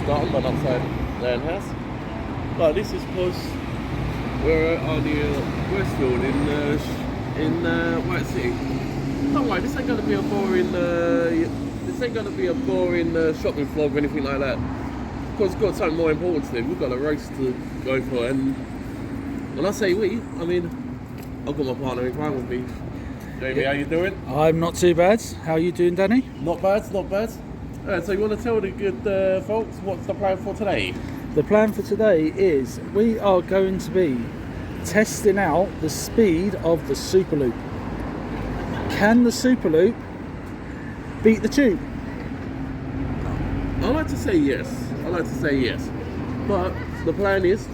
start on upside down house. But this is because we're on the Westfield in White City. Don't worry, this ain't gonna be a boring shopping vlog or anything like that. Because we've got something more important to do. We've got a race to go for, and when I say we, I mean I've got my partner in crime with me. Jamie, how you doing? I'm not too bad. How are you doing, Danny? Not bad, not bad. So you want to tell the good folks what's the plan for today? The plan for today is we are going to be testing out the speed of the Superloop. Can the Superloop beat the Tube? I like to say yes. But the plan is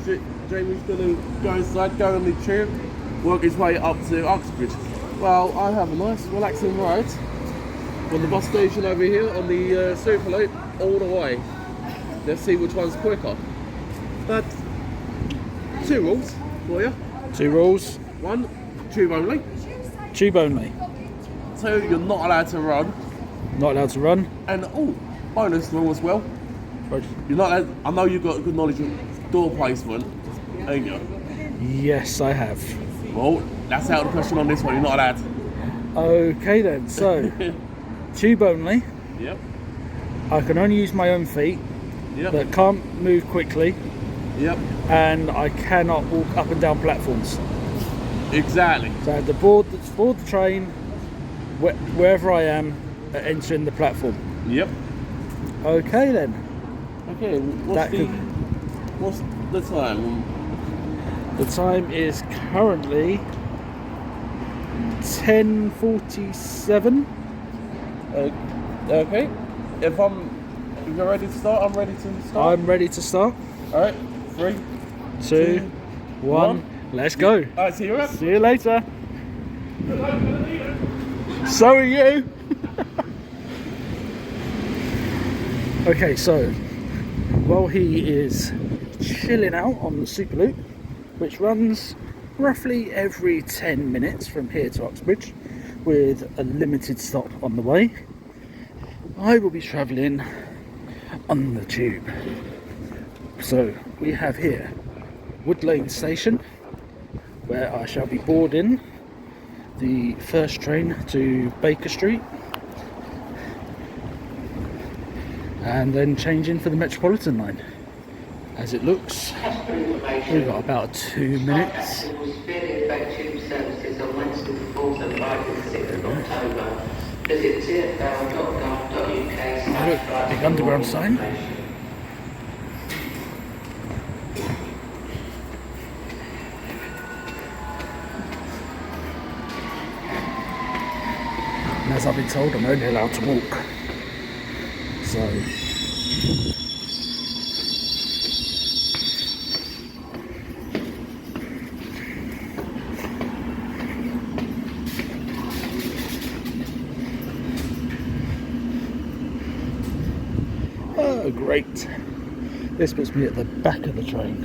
Jamie's going to go inside, go on the tube, work his way up to Uxbridge. Well, I have a nice relaxing ride from the bus station over here on the Superloop all the way. Let's see which one's quicker. But 2 rules for you. 2 rules. 1, tube only. Tube only. 2, you're not allowed to run. Not allowed to run. And bonus rule as well. Right. You're not allowed, I know you've got good knowledge of door placement, ain't you? Yes, I have. Well, that's out of the question on this one. You're not allowed. Okay then. So, tube only. Yep. I can only use my own feet. Yep. But can't move quickly. Yep. And I cannot walk up and down platforms. Exactly. So I have to board the train wherever I am entering the platform. Yep. Okay then. Okay. What's the time? The time is currently 10:47. Okay. If you're ready to start, I'm ready to start. I'm ready to start. All right. 3, 2, 1. Let's go. All right. See you around. See you later. So are you. Okay, so while he is chilling out on the Superloop, which runs roughly every 10 minutes from here to Uxbridge with a limited stop on the way, I will be travelling on the tube. So we have here Wood Lane Station, where I shall be boarding the first train to Baker Street and then changing for the Metropolitan line. As it looks, we've got about 2 minutes. Oh look, big underground sign. And as I've been told, I'm only allowed to walk. So oh, great. This puts me at the back of the train.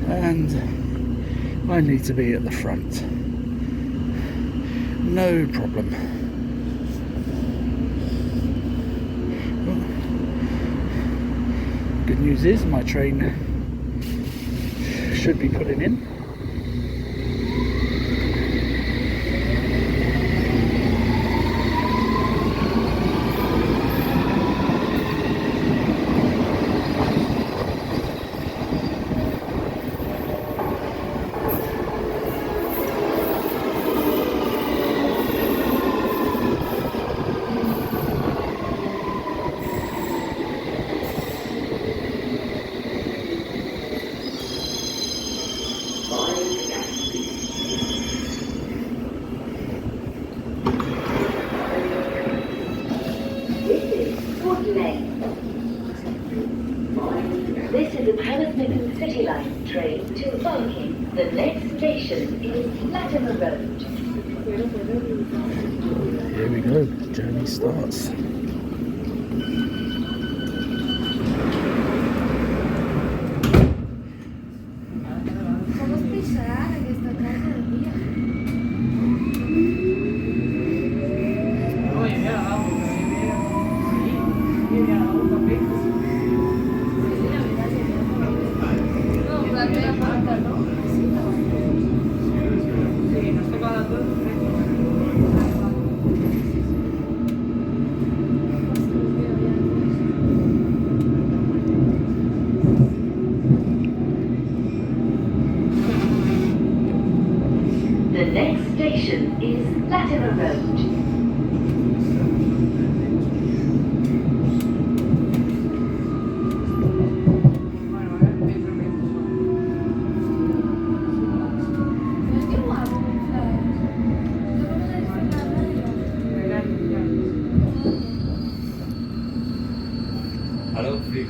And I need to be at the front. No problem. Good news is my train should be pulling in. This is a Hammersmith City Line train to Barking. The next station is Latimer Road. Here we go, the journey starts. This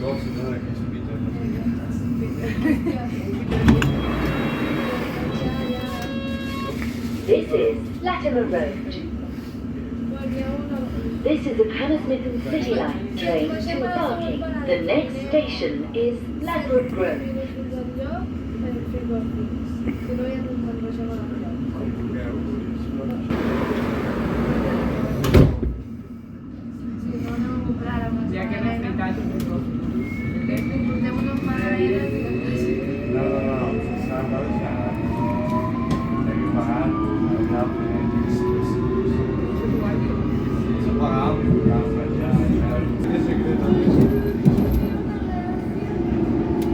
is Latimer Road. This is a Hammersmith City Line train to Barking. The next station is Ladbroke Grove.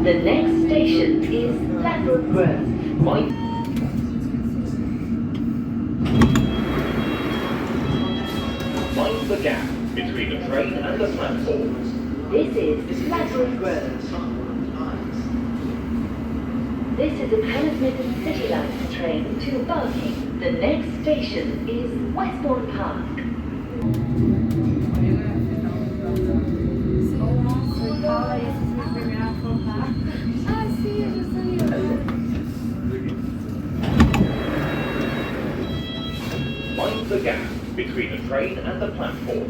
The next station is Ladbroke Grove. Mind the gap between the train and the platform. This is Ladbroke Grove. This is a Hammersmith City Line train to Barking. The next station is Westbourne Park. Mind the gap between the train and the platform.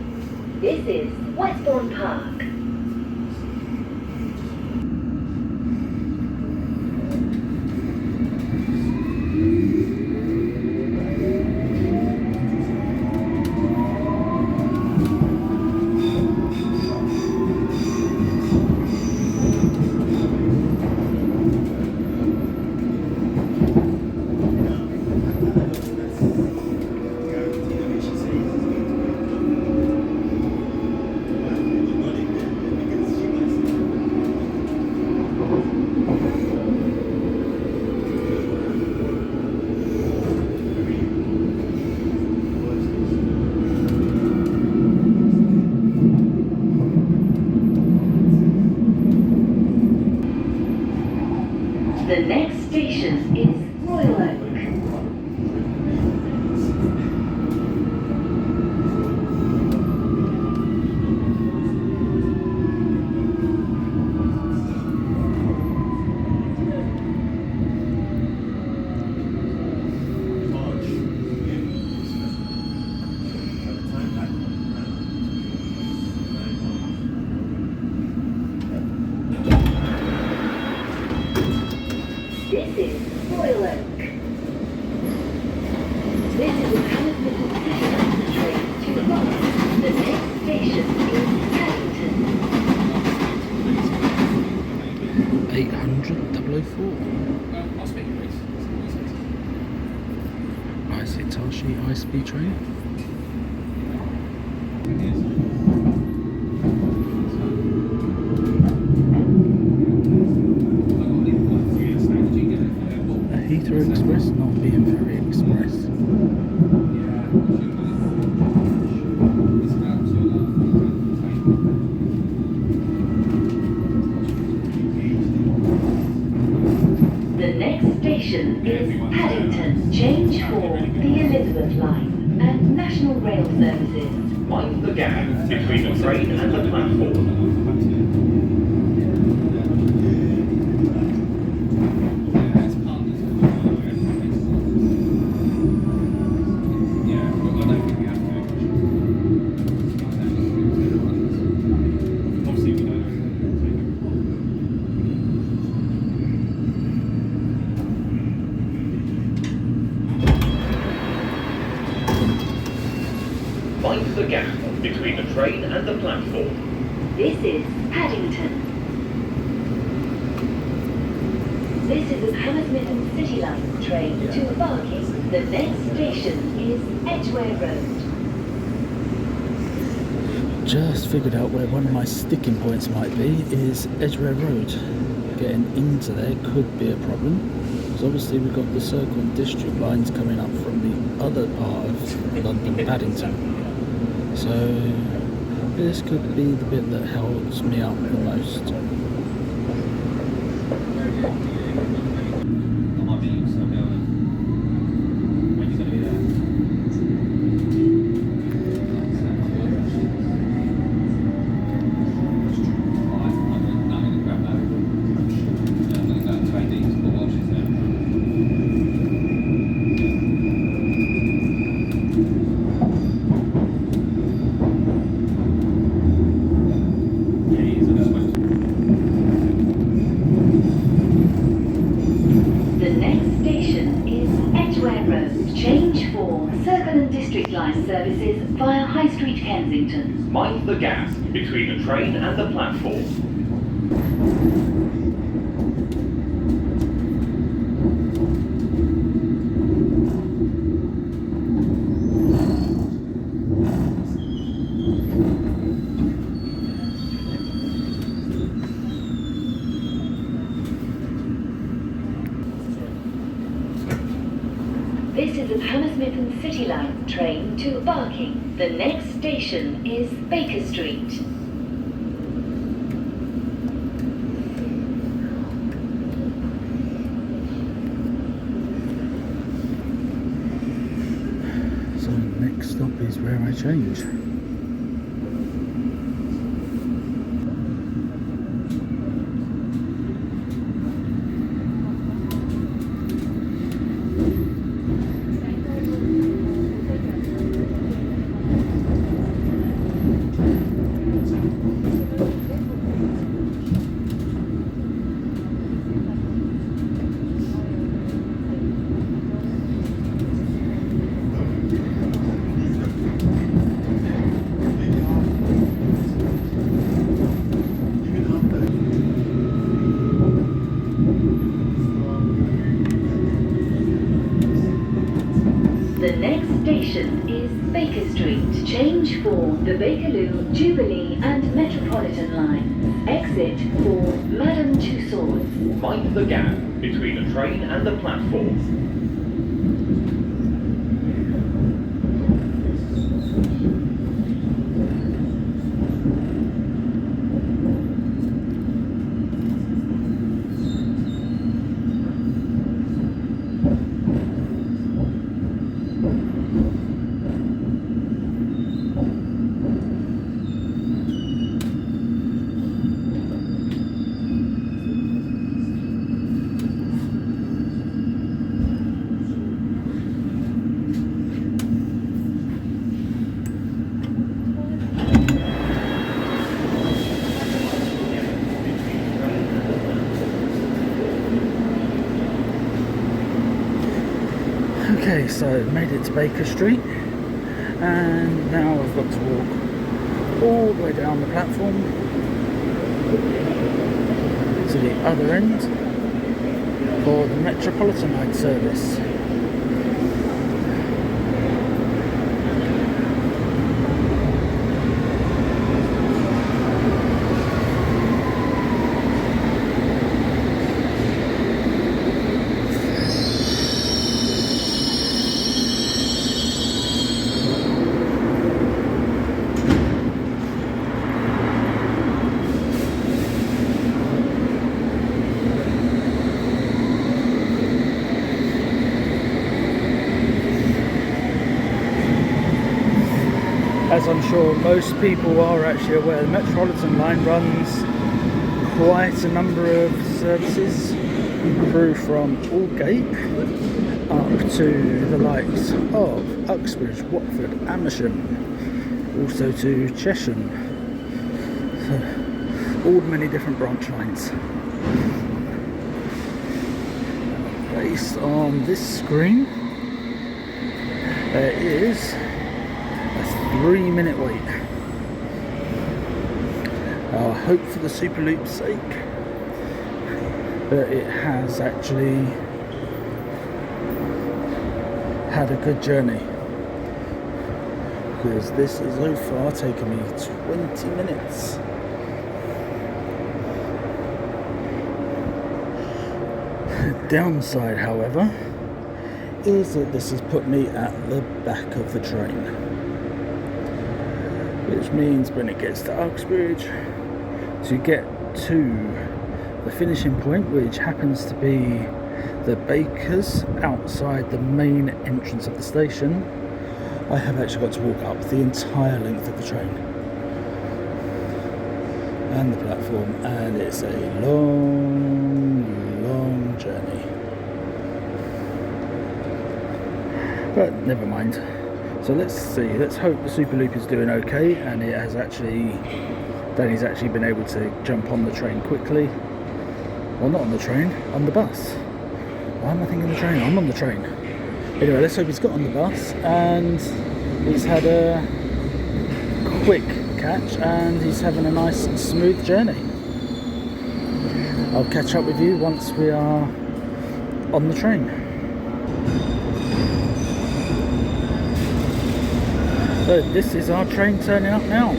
This is Westbourne Park. The next station is Royal Oak. This is Royal Oak. This is a Hammersmith City Line train to Barking. The next station is Paddington. 800 004. Nice Hitachi high-speed train. Heathrow Express not being very express. The next station is Paddington. Change for the Elizabeth Line and National Rail Services. Mind the gap between the train and the platform. Mind the gap between the train and the platform. This is Paddington. This is a Hammersmith City Line train to Barking. The next station is Edgware Road. Just figured out where one of my sticking points might be is Edgware Road. Getting into there could be a problem, because obviously we've got the Circle and District lines coming up from the other part of London Paddington. So this could be the bit that helps me up the most. Paddington. Mind the gap between the train and the platform. This is a Hammersmith and City Line train to Barking. The next station is Baker Street. So next stop is where I change. The next station is Baker Street. Change for the Bakerloo, Jubilee and Metropolitan lines. Exit for Madame Tussauds. Mind the gap between the train and the platform. Okay, so made it to Baker Street, and now I've got to walk all the way down the platform to the other end for the Metropolitan line service. As I'm sure most people are actually aware, the Metropolitan line runs quite a number of services through from Aldgate up to the likes of Uxbridge, Watford, Amersham, also to Chesham. So, all many different branch lines. Based on this screen, there is a 3-minute wait. I hope for the Superloop's sake that it has actually had a good journey, because this has so far taken me 20 minutes. The downside, however, is that this has put me at the back of the train, which means when it gets to Uxbridge, to get to the finishing point, which happens to be the Bakers outside the main entrance of the station, I have actually got to walk up the entire length of the train and the platform, and it's a long journey. But never mind. So let's see, let's hope the Superloop is doing okay, and it has actually, Danny's actually been able to jump on the train quickly. Well, not on the train, on the bus. Why am I thinking the train? I'm on the train. Anyway, let's hope he's got on the bus and he's had a quick catch and he's having a nice smooth journey. I'll catch up with you once we are on the train. So this is our train turning up now.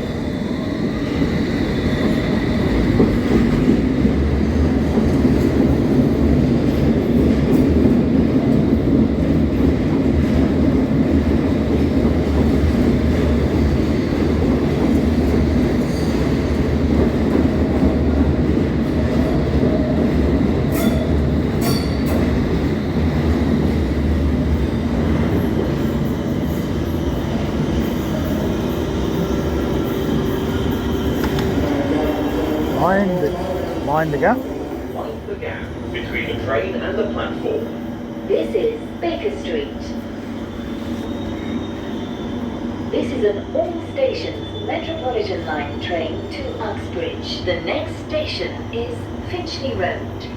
Mind the gap. Mind the gap between the train and the platform. This is Baker Street. This is an all-stations Metropolitan Line train to Uxbridge. The next station is Finchley Road.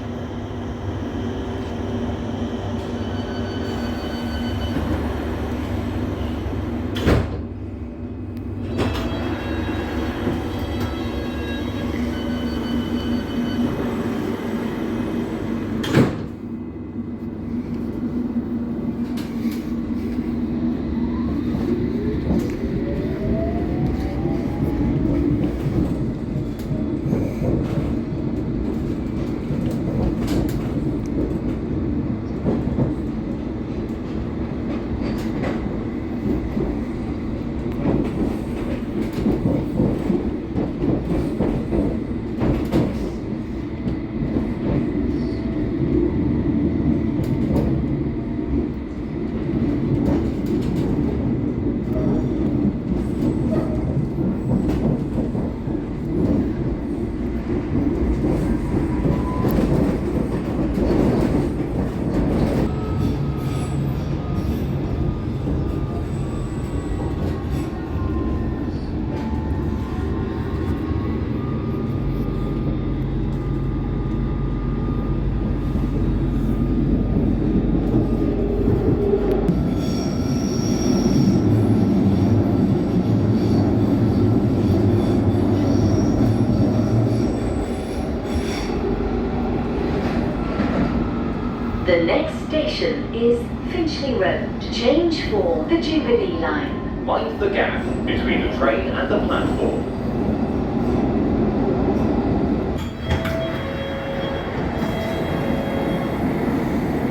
The next station is Finchley Road. Change for the Jubilee line. Mind the gap between the train and the platform.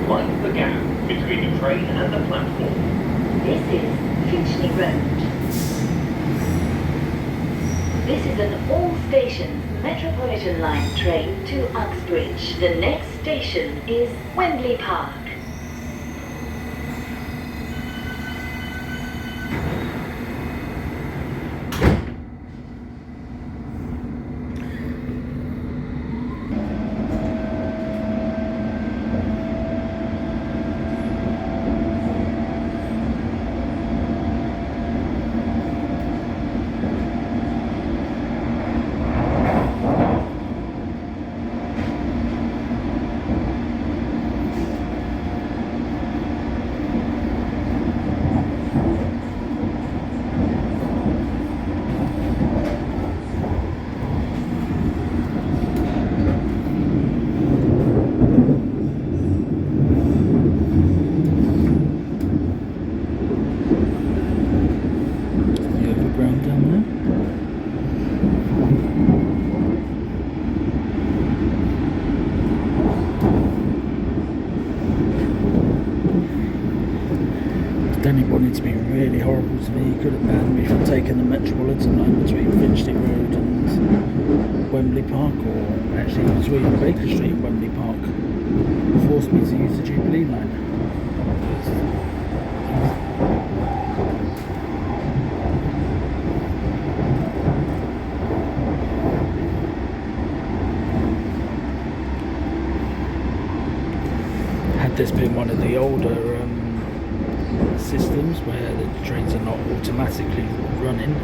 Mind the gap between the train and the platform. This is Finchley Road. This is an all-stations Metropolitan Line train to Uxbridge. The next station is Wembley Park. Danny wanted to be really horrible to me. He could have banned me from taking the Metropolitan line between Finchley Road and Wembley Park, or actually between Baker Street and Wembley Park. Forced me to use the Jubilee line. Had this been one of the older systems where the trains are not automatically running,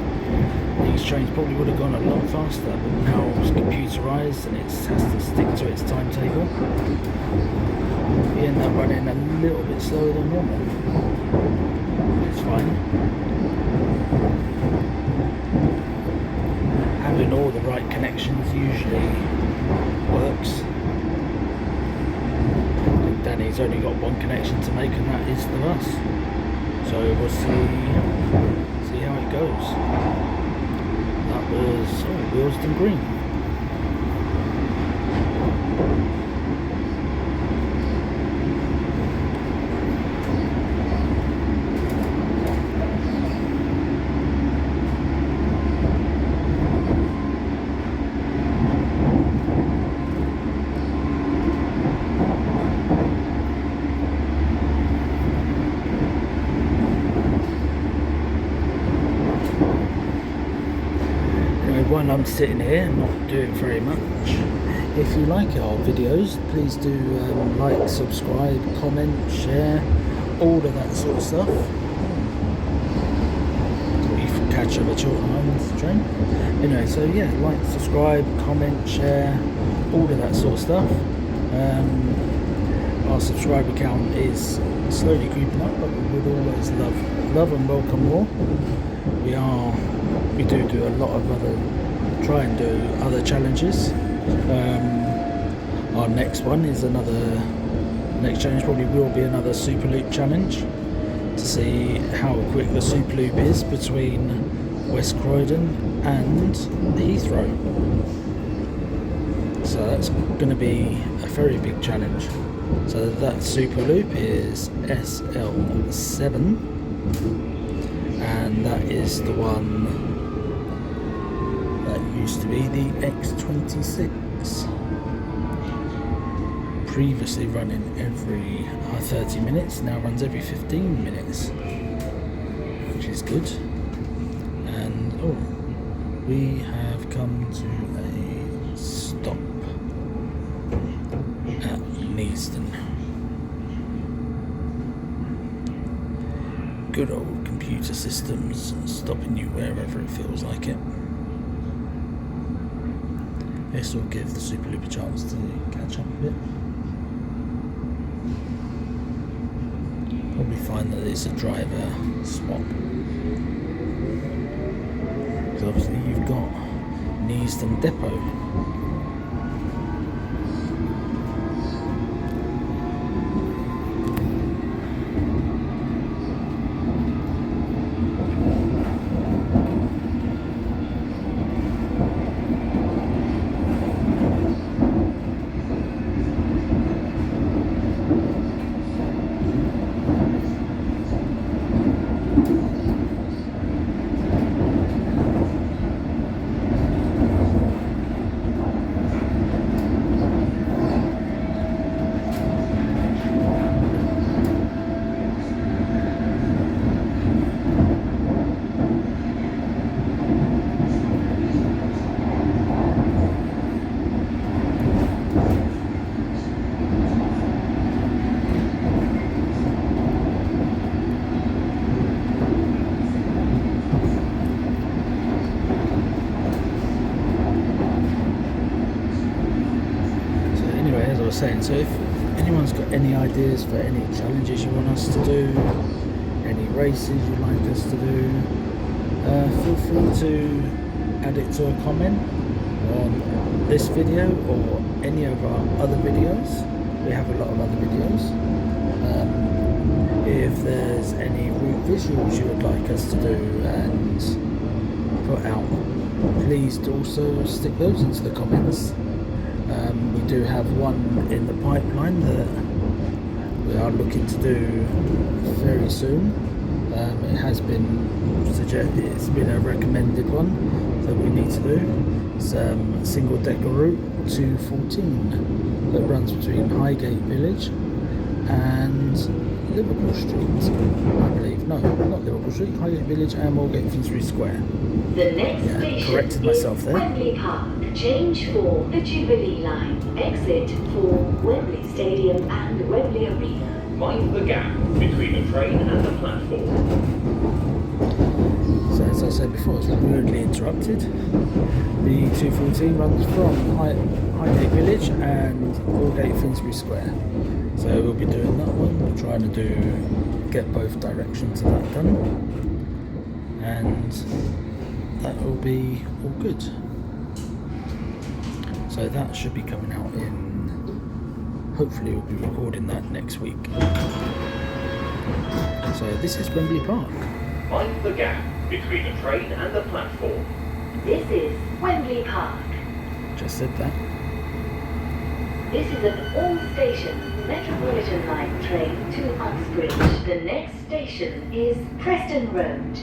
these trains probably would have gone a lot faster, but now it's computerized and it has to stick to its timetable. We end up running a little bit slower than normal. It's fine. having all the right connections usually works. Danny's only got one connection to make, and that is the bus. So we'll see how it goes. That was Willesden Green. While I'm sitting here not doing very much, if you like our videos, please do like, subscribe, comment, share, all of that sort of stuff. You can catch up at Cheltenham Island train. Anyway, so yeah, like, subscribe, comment, share, all of that sort of stuff. Our subscriber count is slowly creeping up, but we would always love and welcome more. We do a lot of try and do other challenges. Our next one is next challenge probably will be another Superloop challenge, to see how quick the Superloop is between West Croydon and Heathrow. So that's going to be a very big challenge. So that Superloop is SL8, and that is the one that used to be the X26, previously running every 30 minutes, now runs every 15 minutes, which is good. And we have come to a stop at Neasden. Good old computer systems stopping you wherever it feels like it. This will give the Superloop a chance to catch up a bit. Probably find that it's a driver swap. Because obviously you've got Neasden Depot. Saying, so if anyone's got any ideas for any challenges you want us to do, any races you'd like us to do, feel free to add it to a comment on this video or any of our other videos. We have a lot of other videos. If there's any route visuals you would like us to do and put out, please also stick those into the comments. We do have one in the pipeline that we are looking to do very soon. It has been suggested, it's been a recommended one that we need to do. It's a single decker route 214 that runs between Highgate Village and Liverpool Street, I believe. No, not Liverpool Street, Highgate Village and Moorgate Finsbury Square. The next station corrected myself is there. Wembley Park. Change for the Jubilee line. Exit for Wembley Stadium and Wembley Arena. Mind the gap between the train and the platform. So as I said before, it's rudely interrupted. The 214 runs from Highgate Village and Moorgate Finsbury Square. So we'll be doing that one. We're trying to get both directions of that done. And that will be all good. So that should be coming out in, hopefully we'll be recording that next week. So this is Wembley Park. Mind the gap between the train and the platform. This is Wembley Park. Just said that. This is an all-station Metropolitan line train to Uxbridge. The next station is Preston Road.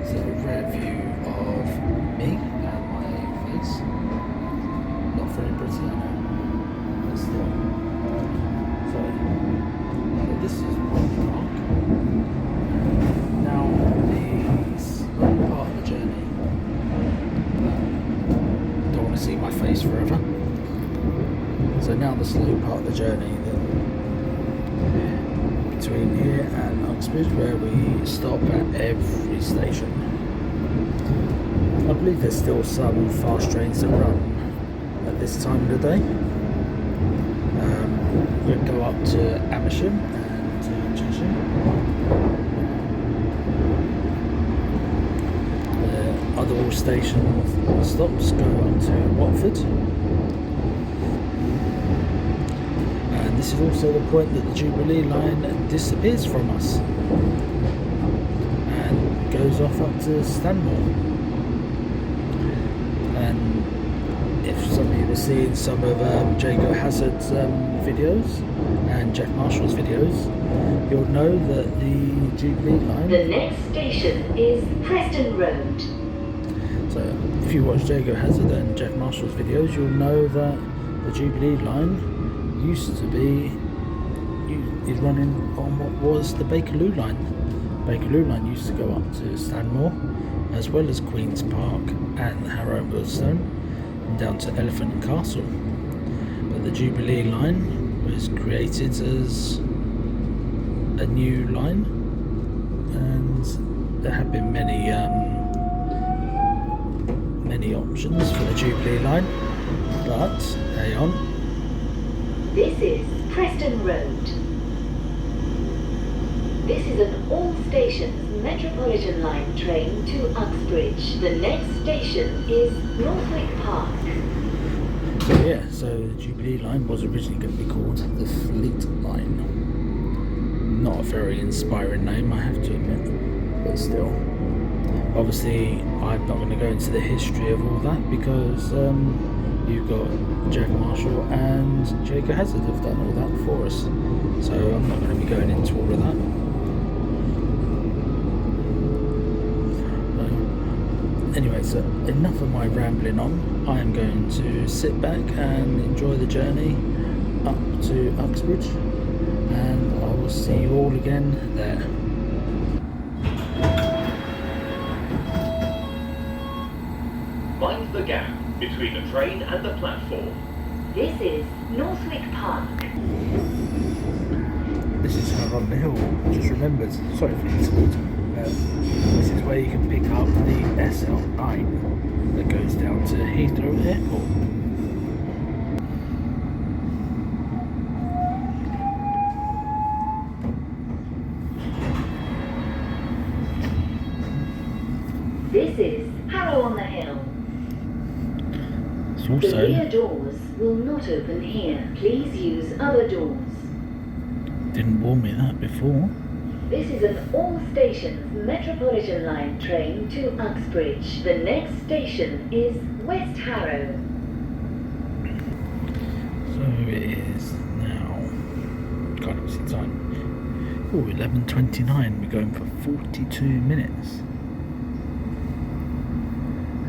So a rare view of me and my face. Not very pretty, I know, but still. So this is Wembley Park. Now the slow part of the journey. Don't want to see my face forever. So now the slow part of the journey between here and Uxbridge, where we stop at every station. I believe there's still some fast trains that run at this time of the day. We'll go up to Amersham and to Cheshire. The other all station stops go up to Watford. And this is also the point that the Jubilee line disappears from us and goes off up to Stanmore. And if some of you were seeing some of Jago Hazard's videos and Jack Marshall's videos, you'll know that the Jubilee line... The next station is Preston Road. So if you watch Jago Hazard and Jack Marshall's videos, you'll know that the Jubilee line used to be is running on what was the Bakerloo line. Bakerloo line used to go up to Stanmore, as well as Queen's Park and Harrow and Willstone, and down to Elephant and Castle. But the Jubilee line was created as a new line, and there have been many options for the Jubilee line, but hang on. This is Preston Road. This is an all-stations Metropolitan line train to Uxbridge. The next station is Northwick Park. So yeah, so the Jubilee line was originally going to be called the Fleet Line. Not a very inspiring name, I have to admit, but still. Obviously, I'm not going to go into the history of all that because you've got Jack Marshall and Jago Hazard have done all that for us. So I'm not going to be going into all of that. Anyway, so enough of my rambling on. I am going to sit back and enjoy the journey up to Uxbridge, and I will see you all again there. Mind the gap between the train and the platform. This is Northwick Park. This is Harrow on the Hill. Just remembered, sorry for the interlude. This is where you can pick up the SL8 that goes down to Heathrow Airport. This is Harrow on the Hill. It's The also rear doors will not open here. Please use other doors. didn't warn me that before. This is an all-stations Metropolitan line train to Uxbridge. The next station is West Harrow. So it is now, can't even see time. Oh, 11:29. We're going for 42 minutes.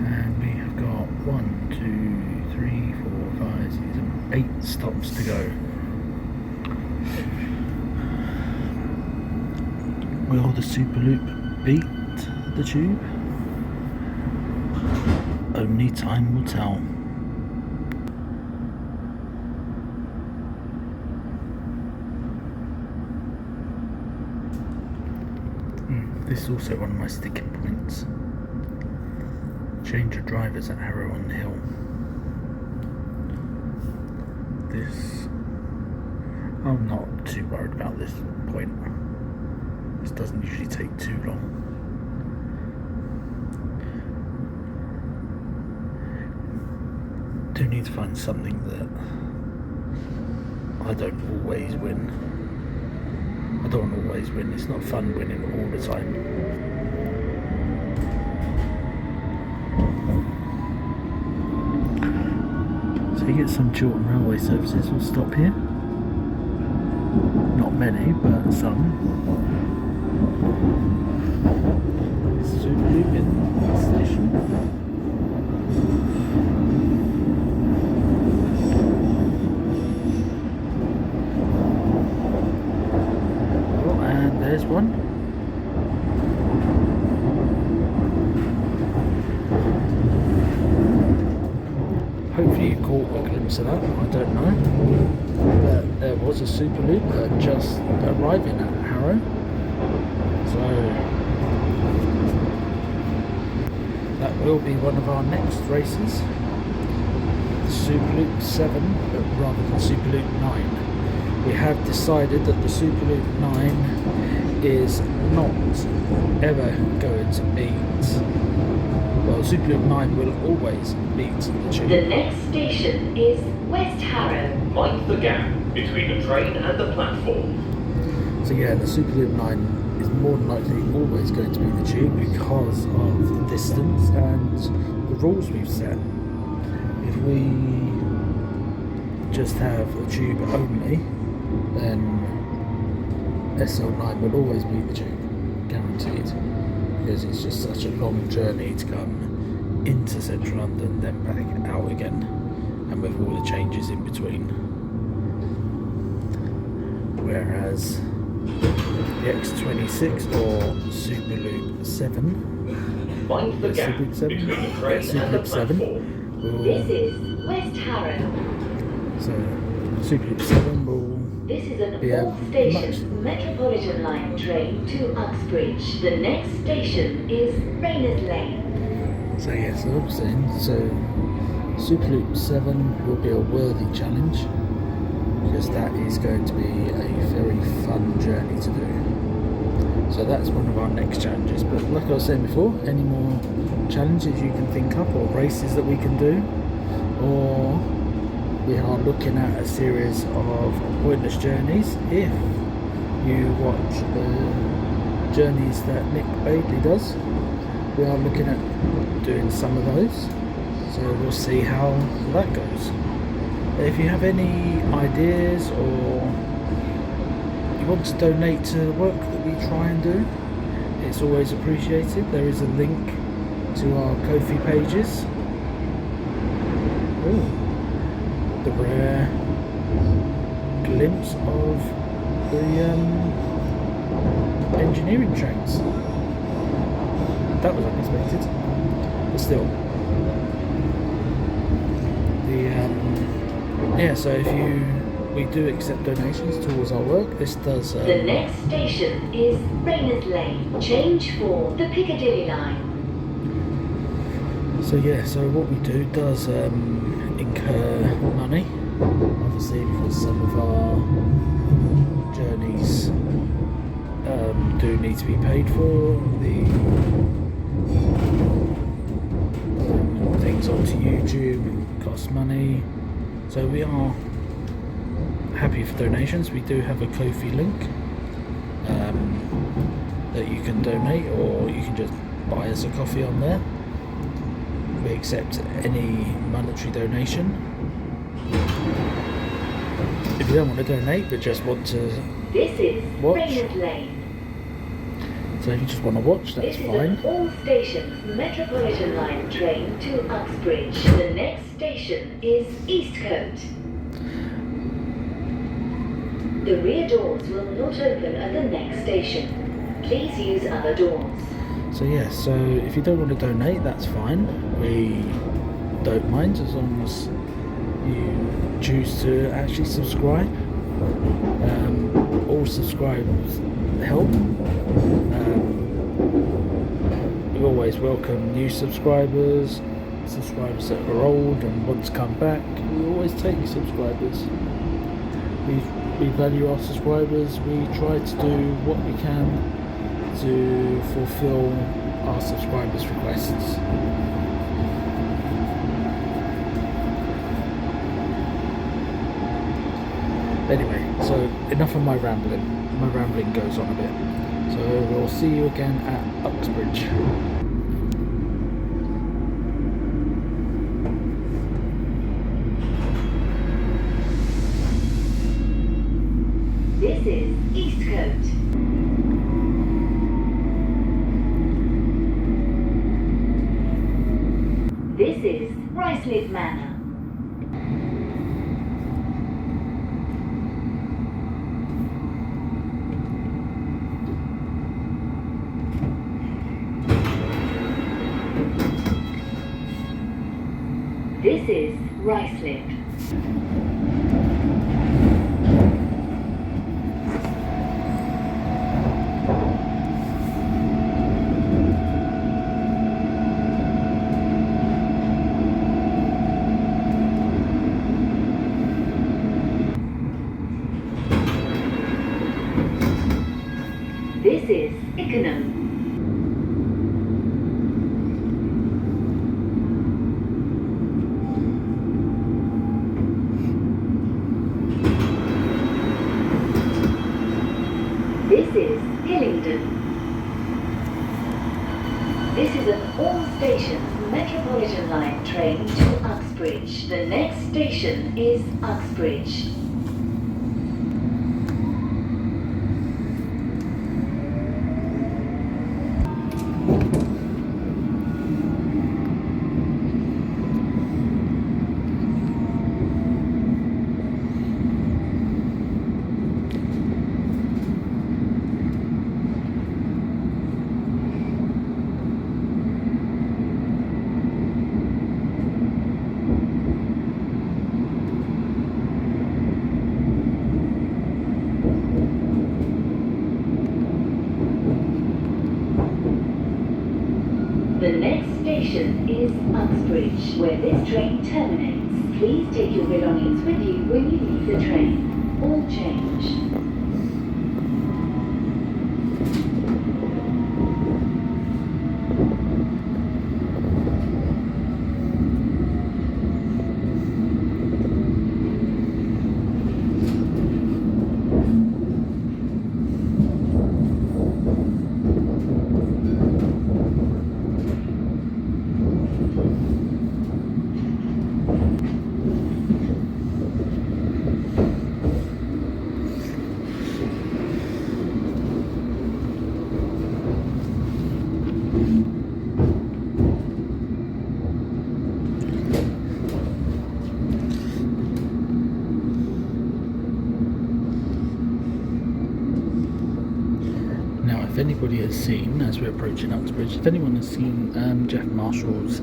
And we have got 1, 2, 3, 4, 5, 6, 7, 8 stops to go. Will the Superloop beat the tube? Only time will tell. This is also one of my sticking points. Change of drivers at Harrow on the Hill. This, I'm not too worried about this point. This doesn't usually take too long. need to find something that I don't always win. I don't want to always win. It's not fun winning all the time. So you get some Chiltern Railway services will stop here. Not many, but some. Superloop in the station. Oh, and there's one. Hopefully you caught a glimpse of that, I don't know. But there was a Superloop just arriving at Harrow. So that will be one of our next races. The Superloop 7, but rather than Superloop 9. We have decided that the Superloop 9 is not ever going to beat. Well, Superloop 9 will always beat the Tube. The next station is West Harrow. Mind the gap between the train and the platform. So yeah, the Superloop 9 is more than likely always going to be the Tube because of the distance and the rules we've set. If we just have a Tube only, then SL9 will always be the Tube, guaranteed. Because it's just such a long journey to come into central London, then back out again, and with all the changes in between. Whereas the X26 or Superloop 7, Mind the gap Superloop 7, between the train and the Superloop 7 platform. will, This is West Harrow. so Superloop 7 will This is an be a all-station Metropolitan Line train to Uxbridge. The next station is Rayners Lane. So yes, I was saying, so Superloop 7 will be a worthy challenge because that is going to be a very fun journey to do. So that's one of our next challenges. But like I was saying before, any more challenges you can think up or races that we can do, or we are looking at a series of pointless journeys. If you watch the journeys that Nick Bailey does, we are looking at doing some of those, so we'll see how that goes. If you have any ideas or you want to donate to the work that we try and do, it's always appreciated. There is a link to our Ko-fi pages. Ooh, the rare glimpse of the engineering trains. That was unexpected, but still. Yeah, so if we do accept donations towards our work, this does. The next station is Rayners Lane. Change for the Piccadilly line. So yeah, so what we do does incur money, obviously, because some of our journeys do need to be paid for. The things onto YouTube cost money, so we are happy for donations. We do have a Ko-fi link that you can donate, or you can just buy us a coffee on there. We accept any monetary donation. If you don't want to donate but just want to This is watch, Rayners Lane. so if you just want to watch, that's This is fine. an all-station Metropolitan Line train to Uxbridge. The next station is Eastcote. The rear doors will not open at the next station. Please use other doors. So yeah, so if you don't want to donate, that's fine. We don't mind as long as you choose to actually subscribe. All subscribers help. We always welcome new subscribers, subscribers that are old and want to come back. We always take subscribers. We value our subscribers. We try to do what we can to fulfill our subscribers' requests. Anyway, so enough of my rambling. My rambling goes on a bit. So we'll see you again at Uxbridge. This is Eastcote. This is Ruislip Manor. This is Ruislip. This is Ickenham. This is Hillingdon. This is an all-stations Metropolitan Line train to Uxbridge. The next station is Uxbridge. The next station is Uxbridge, where this train terminates. Please take your belongings with you when you leave the train. All change. If anybody has seen, as we're approaching Uxbridge, if anyone has seen Jeff Marshall's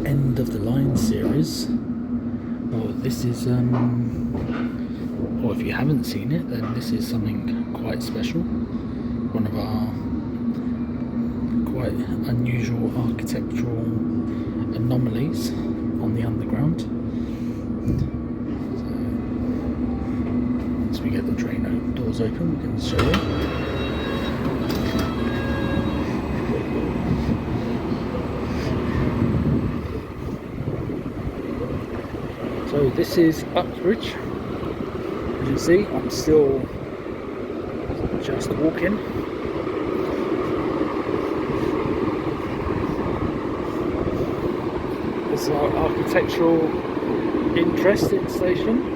End of the Line series, well, this is, or if you haven't seen it, then this is something quite special. One of our quite unusual architectural anomalies on the underground. So, as we get the train doors open, we can show you. So this is Uxbridge. As you can see, I'm still just walking. This is our architectural interest in the station.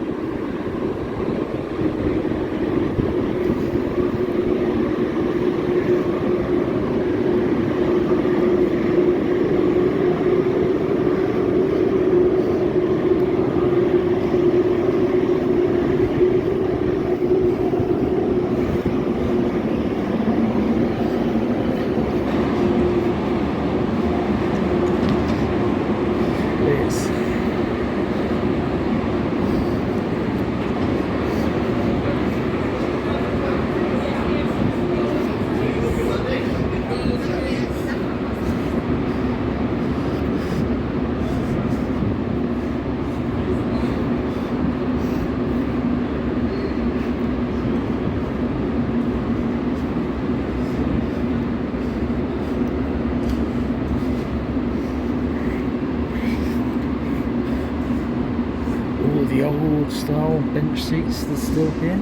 old style bench seats that's still here.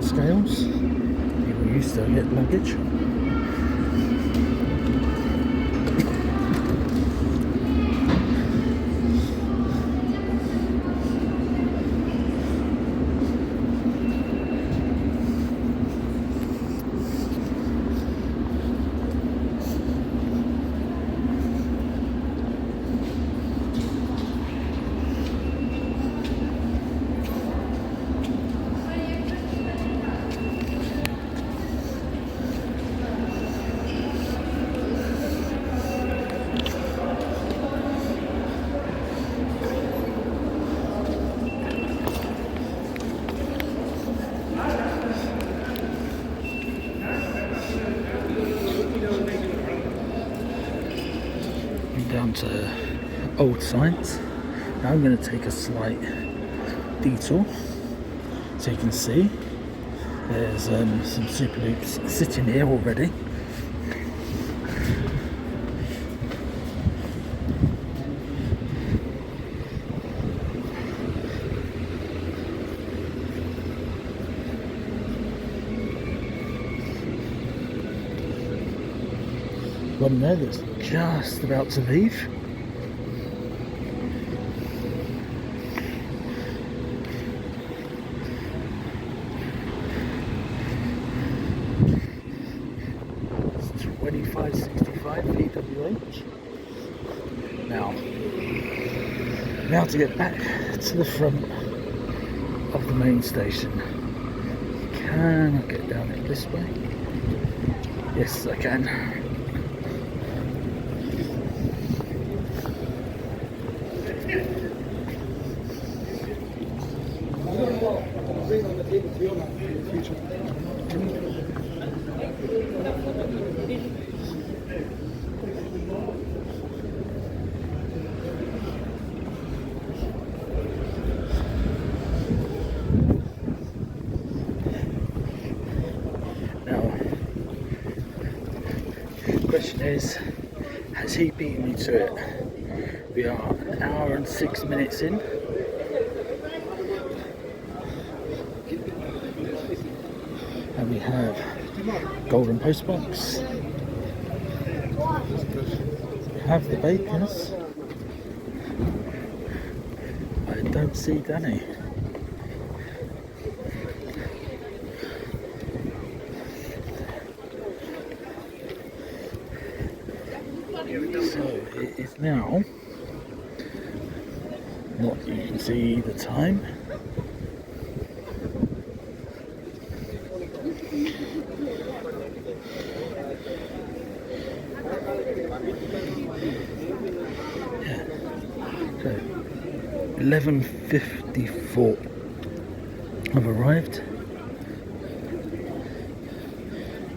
Scales. People used to get luggage. Down to Old Science. Now I'm going to take a slight detour so you can see there's some Superloops sitting here already. One there that's just about to leave. It's 2565 VWH. Now to get back to the front of the main station. Can I get down it this way? Yes, I can. Question is, has he beaten me to it? We are an hour and 6 minutes in. And we have golden postbox. We have the bakers. I don't see Danny. So it is now, you can see the time. Yeah. So 11:54 I've arrived.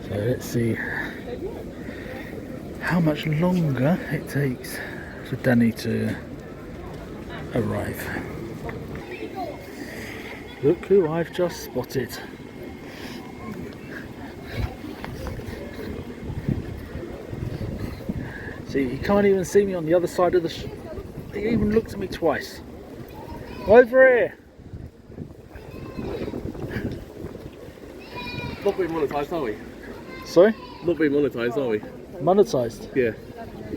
So let's see how much longer it takes for Danny to arrive. Look who I've just spotted. See, he can't even see me on the other side of the he even looked at me twice. Over here! Not being monetised, are we? Sorry? Not being monetised, are we? Monetised? Yeah.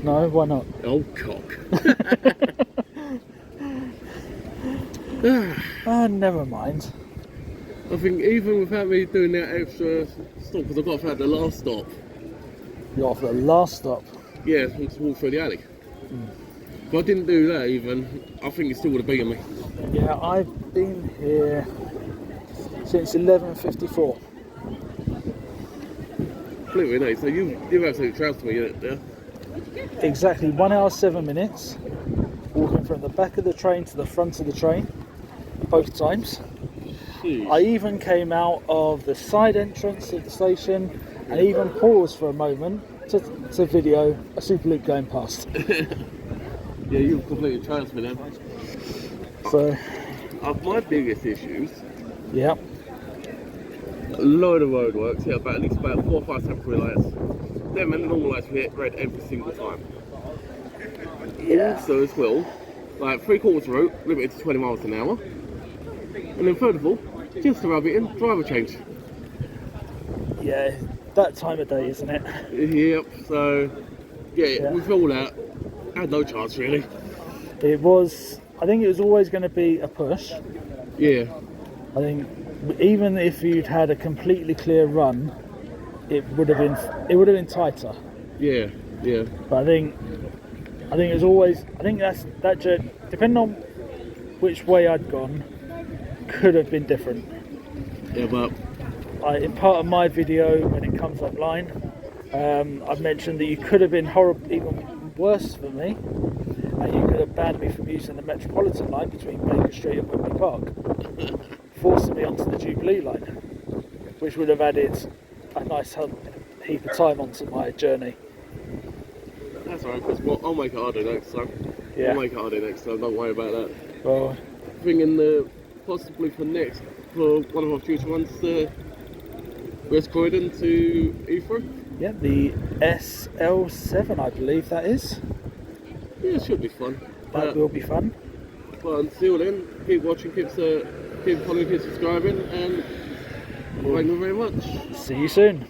No, why not? Oh, cock. Never mind. I think even without me doing that extra stop, because I've got to have the last stop. You're off the last stop. Yeah, I just walk through the alley. If I didn't do that even, I think it still would have beaten me. Yeah, I've been here since 11:54. Completely no, so you've absolutely trounced me there. Exactly 1 hour 7 minutes, walking from the back of the train to the front of the train, both times. Jeez. I even came out of the side entrance of the station and even paused for a moment to video a Superloop going past. Yeah, you've completely trounced me then. So, My biggest issues, yeah, a load of roadworks, yeah, at least about 4 or 5 temporary lights. Them and the normal lights we hit red every single time. yeah, Also as well, like 3/4 route, limited to 20 miles an hour. And then third of all, just to rub it in, driver change. yeah, that time of day, isn't it? Yep, so yeah, Yeah. with all that, I had no chance really. I think it was always going to be a push. Yeah, I think even if you'd had a completely clear run, it would have been tighter. yeah. But I think it was always. I think that journey, depending on which way I'd gone, could have been different. Yeah, but In part of my video when it comes online, I've mentioned that you could have been horrible, even worse for me, and you could have banned me from using the Metropolitan line between Baker Street and Wembley Park, forcing me onto the Jubilee line, which would have added a nice heap of time onto my journey. that's alright, because I'll make it harder next time. Yeah. I'll make it harder next time, don't worry about that. Well, Bringing possibly for one of our future ones, West Croydon to Heathrow. yeah, the SL8, I believe that is. Yeah, it should be fun. That will be fun. But until then, keep watching, keep following, keep subscribing, and thank you very much. See you soon.